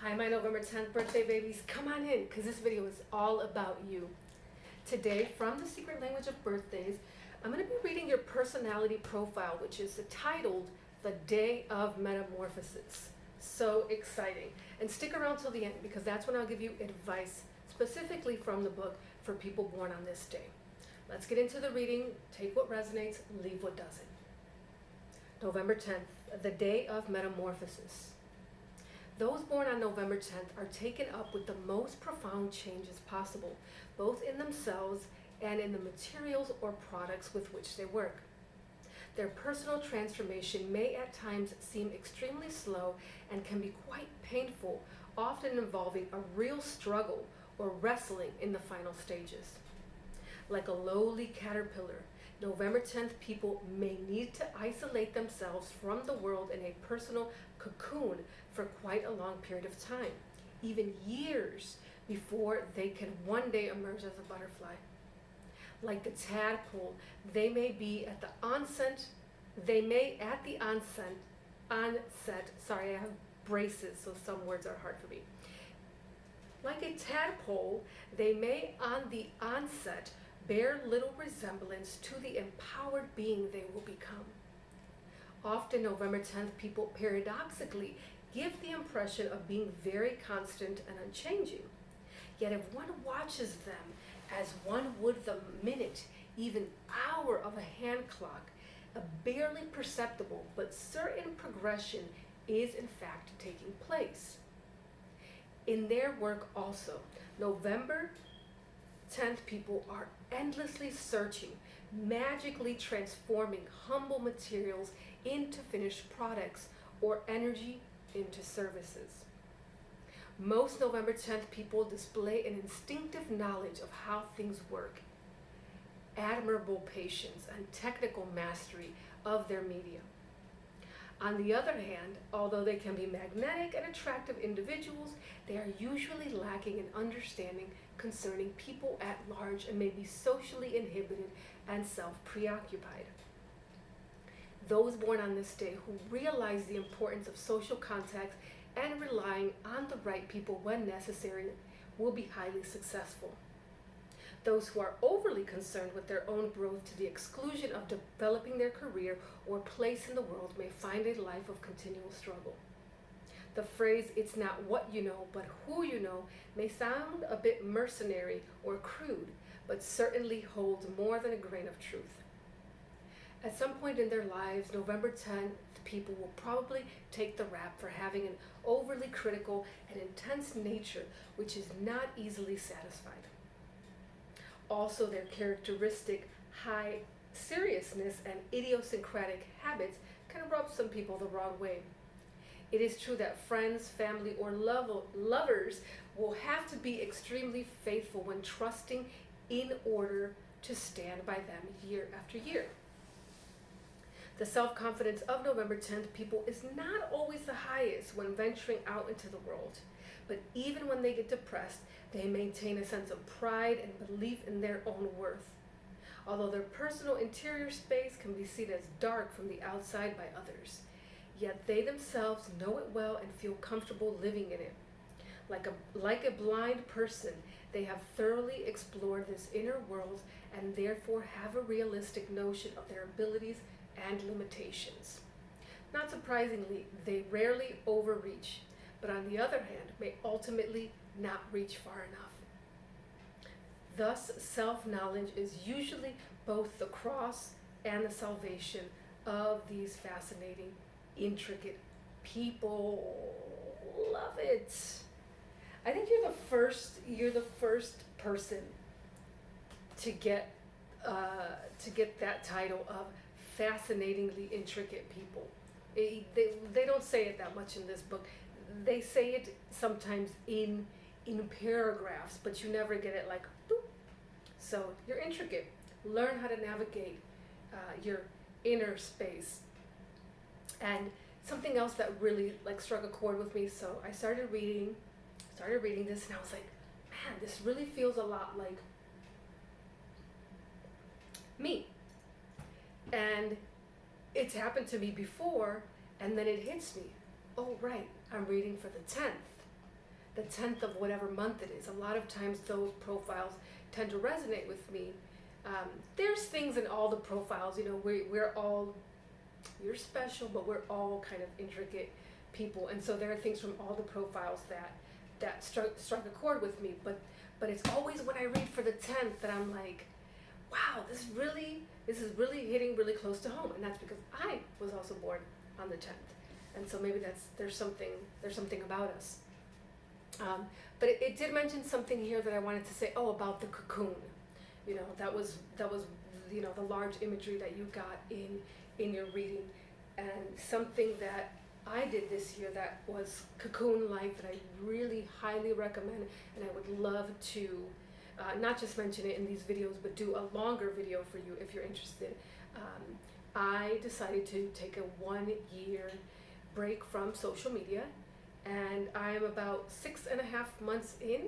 Hi, my November 10th birthday babies. Come on in, because this video is all about you. Today, from The Secret Language of Birthdays, I'm going to be reading your personality profile, which is titled The Day of Metamorphosis. So exciting. And stick around till the end, because that's when I'll give you advice specifically from the book for people born on this day. Let's get into the reading. Take what resonates, leave what doesn't. November 10th, the Day of Metamorphosis. Those born on November 10th are taken up with the most profound changes possible, both in themselves and in the materials or products with which they work. Their personal transformation may at times seem extremely slow and can be quite painful, often involving a real struggle or wrestling in the final stages. Like a lowly caterpillar, November 10th people may need to isolate themselves from the world in a personal cocoon for quite a long period of time, even years before they can one day emerge as a butterfly. Like the tadpole, they may at the onset, sorry, I have braces, so some words are hard for me. Like a tadpole, they may on the onset bear little resemblance to the empowered being they will become. Often November 10th people paradoxically give the impression of being very constant and unchanging. Yet if one watches them as one would the minute, even hour of a hand clock, a barely perceptible but certain progression is in fact taking place. In their work also, November 10th people are endlessly searching, magically transforming humble materials into finished products or energy into services. Most November 10th people display an instinctive knowledge of how things work, admirable patience, and technical mastery of their medium. On the other hand, although they can be magnetic and attractive individuals, they are usually lacking in understanding concerning people at large and may be socially inhibited and self-preoccupied. Those born on this day who realize the importance of social contacts and relying on the right people when necessary will be highly successful. Those who are overly concerned with their own growth to the exclusion of developing their career or place in the world may find a life of continual struggle. The phrase, "it's not what you know, but who you know," may sound a bit mercenary or crude, but certainly holds more than a grain of truth. At some point in their lives, November 10th people will probably take the rap for having an overly critical and intense nature which is not easily satisfied. Also, their characteristic high seriousness and idiosyncratic habits can rub some people the wrong way. It is true that friends, family, or lovers will have to be extremely faithful when trusting in order to stand by them year after year. The self-confidence of November 10th people is not always the highest when venturing out into the world, but even when they get depressed, they maintain a sense of pride and belief in their own worth. Although their personal interior space can be seen as dark from the outside by others, yet they themselves know it well and feel comfortable living in it. Like a blind person, they have thoroughly explored this inner world and therefore have a realistic notion of their abilities and limitations. Not surprisingly, they rarely overreach, but on the other hand, may ultimately not reach far enough. Thus, self-knowledge is usually both the cross and the salvation of these fascinating, intricate people. Love it. I think you're the first person to get that title of fascinatingly intricate people. They don't say it that much in this book. They say it sometimes in paragraphs, but you never get it like, boop. So you're intricate. Learn how to navigate your inner space. And something else that really struck a chord with me, so I started reading this, and I was like, man, this really feels a lot like me. And it's happened to me before, and then it hits me. Oh, right, I'm reading for the 10th. the 10th of whatever month it is. A lot of times those profiles tend to resonate with me. There's things in all the profiles, you know, we're all, you're special, but we're all kind of intricate people, and so there are things from all the profiles that struck a chord with me, but it's always when I read for the 10th that I'm like, wow, this is really hitting really close to home, and that's because I was also born on the 10th, and so maybe there's something about us. But it did mention something here that I wanted to say. Oh, about the cocoon. You know, that was you know, the large imagery that you got in your reading, and something that I did this year that was cocoon-like that I really highly recommend, and I would love to not just mention it in these videos, but do a longer video for you if you're interested. I decided to take a 1-year break from social media, and I am about 6.5 months in,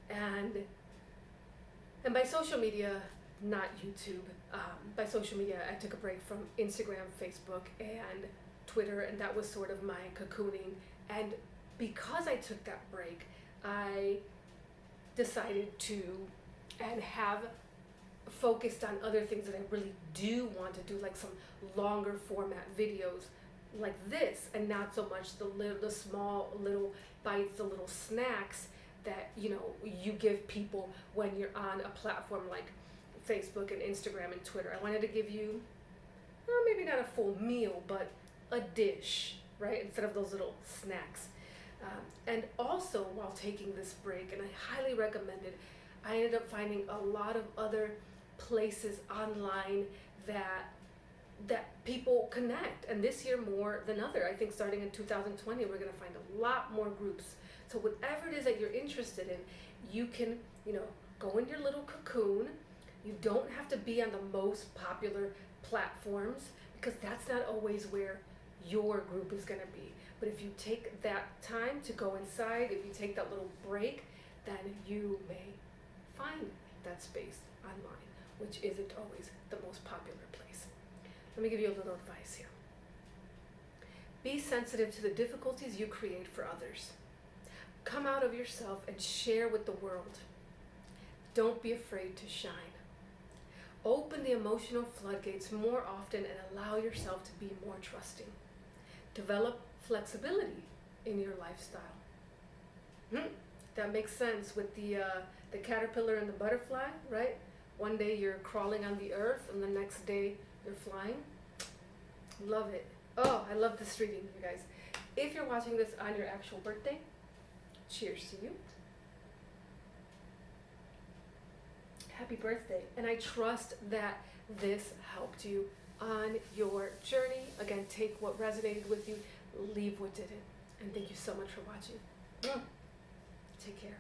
and by social media, not YouTube. By social media, I took a break from Instagram, Facebook, and Twitter, and that was sort of my cocooning. And because I took that break, I decided to and have focused on other things that I really do want to do, like some longer format videos like this, and not so much the small little bites, the little snacks that, you know, you give people when you're on a platform like Facebook and Instagram and Twitter. I wanted to give you, maybe not a full meal, but a dish, right? Instead of those little snacks. And also, while taking this break, and I highly recommend it, I ended up finding a lot of other places online that people connect. And this year more than other. I think starting in 2020, we're going to find a lot more groups. So whatever it is that you're interested in, you can, you know, go in your little cocoon. You don't have to be on the most popular platforms, because that's not always where your group is going to be. But if you take that time to go inside, if you take that little break, then you may find that space online, which isn't always the most popular place. Let me give you a little advice here. Be sensitive to the difficulties you create for others. Come out of yourself and share with the world. Don't be afraid to shine. Open the emotional floodgates more often and allow yourself to be more trusting. Develop flexibility in your lifestyle. That makes sense with the caterpillar and the butterfly, right? One day you're crawling on the earth and the next day you're flying. Love it. Oh, I love this reading, you guys. If you're watching this on your actual birthday, cheers to you. Happy birthday. And I trust that this helped you on your journey. Again, take what resonated with you, leave what didn't. And thank you so much for watching. Take care.